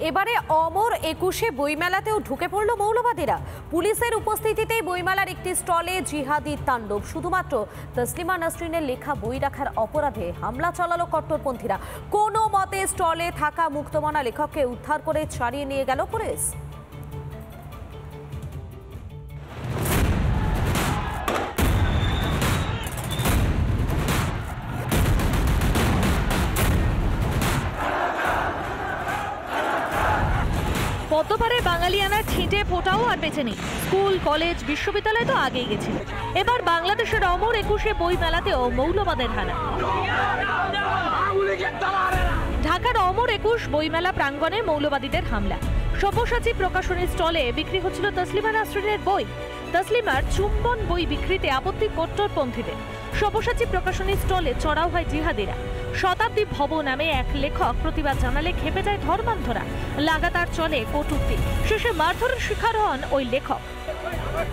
এবারে অমর ২১ বইমেলাতেও ঢুকে পড়ল মৌলবাদীরা। পুলিশের উপস্থিতিতেই বইমেলার একটি স্টলে জিহাদি তাণ্ডব। শুধুমাত্র তসলিমা নাসরিনের লেখা বই রাখার অপরাধে হামলা চালালো কট্টরপন্থীরা। কোনো মতে স্টলে থাকা মুক্তমনা লেখককে উদ্ধার করে ছাড়িয়ে নিয়ে গেল পুলিশ। পদ্মপাড়ায় বাঙালিয়ানার ছিটে ফোটাও আর বেঁচে নেই। স্কুল, কলেজ, বিশ্ববিদ্যালয় তো আগেই গেছিল। এবার বাংলাদেশের অমর ২১ বই মেলাতেও মৌলবাদের হানা। ঢাকার অমর ২১ বইমেলা প্রাঙ্গণে মৌলবাদীদের হামলা। সব্যসাচী প্রকাশনীর স্টলে বিক্রি হচ্ছিল তসলিমা নাসরিনের বই। তসলিমার চুম্বন বই বিক্রিতে আপত্তি কট্টরপন্থীদের। সব্যসাচী প্রকাশনীর স্টলে চড়াও হয় জিহাদিরা। শতাব্দী ভব নামে এক লেখক প্রতিবাদ জানালে খেপে যায় ধর্মান্ধরা। লাগাতার চলে কটূক্তি। শেষে মারধরের শিকার হন ওই লেখক।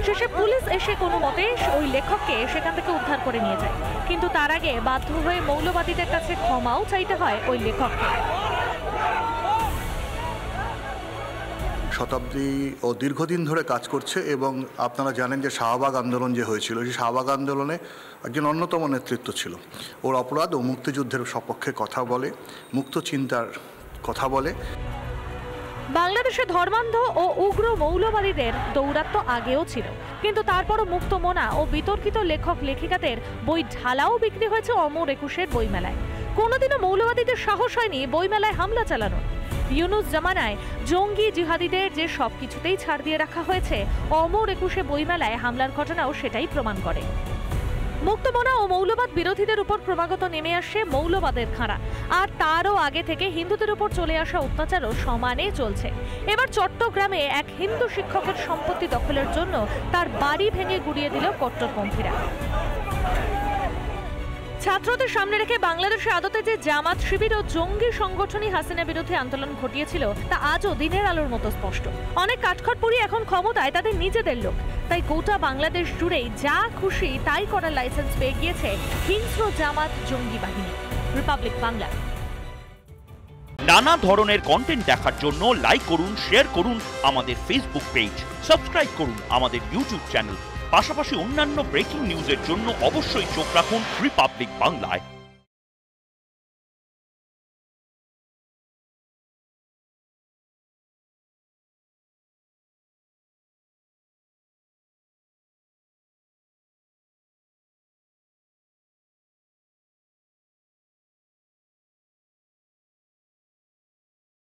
শেষে পুলিশ এসে কোনো মতে ওই লেখককে সেখান থেকে উদ্ধার করে নিয়ে যায়। কিন্তু তার আগে বাধ্য হয়ে মৌলবাদীদের কাছে ক্ষমাও চাইতে হয় ওই লেখককে। শতাব্দী ও দীর্ঘদিন ধরে কাজ করছে এবং আপনারা জানেন যে শাহবাগ আন্দোলন যে হয়েছিল, সেই শাহবাগ আন্দোলনে একজন অন্যতম নেতৃত্ব ছিল। ওর অপরাধ ও মুক্তিযুদ্ধের সপক্ষে কথা বলে, মুক্ত চিন্তার কথা বলে। বাংলাদেশে ধর্মান্ধ ও উগ্র মৌলবাদীদের দৌরাত্ম্য আগেও ছিল, কিন্তু তারপরও মুক্তমনা ও বিতর্কিত লেখক লেখিকাদের বই ঢালাও বিক্রি হয়েছে অমর ২১ বইমেলায়। কোনোদিনও মৌলবাদীদের সাহস হয়নি বইমেলায় হামলা চালানো। ইউনুস জামানায় জঙ্গি জিহাদিদের যে সবকিছুতেই ছাড় দিয়ে রাখা হয়েছে, অমর ২১ বইমেলায় হামলার ঘটনাও সেটাই প্রমাণ করে। মুক্তমনা ও মৌলবাদ বিরোধীদের উপর ক্রমাগত নেমে আসে মৌলবাদের খাঁড়া। আর তারও আগে থেকে হিন্দুদের উপর চলে আসা অত্যাচারও সমানে চলছে। এবার চট্টগ্রামে এক হিন্দু শিক্ষকের সম্পত্তি দখলের জন্য তার বাড়ি ভেঙে গুড়িয়ে দিল কট্টরপন্থীরা। ছাত্রদের সামনে রেখে বাংলাদেশে আদতে যে জামাত, শিবির ও জঙ্গি সংগঠনই হাসিনা বিরোধী আন্দোলন ঘটিয়েছিল তা আজও দিনের আলোর মতো স্পষ্ট। অনেক কাঠখড়পুরি এখন ক্ষমতায় তাদের নিজেদের লোক। তাই গোটা বাংলাদেশ জুড়েই যা খুশি তাই করার লাইসেন্স পেয়ে গিয়েছে হিংস্র জামাত জঙ্গি বাহিনী। রিপাবলিক বাংলা। নানা ধরনের কন্টেন্ট দেখার জন্য লাইক করুন, শেয়ার করুন আমাদের ফেসবুক পেজ, সাবস্ক্রাইব করুন আমাদের ইউটিউব চ্যানেল। পাশাপাশি অন্যান্য ব্রেকিং নিউজের জন্য অবশ্যই চোখ রাখুন রিপাবলিক বাংলায়।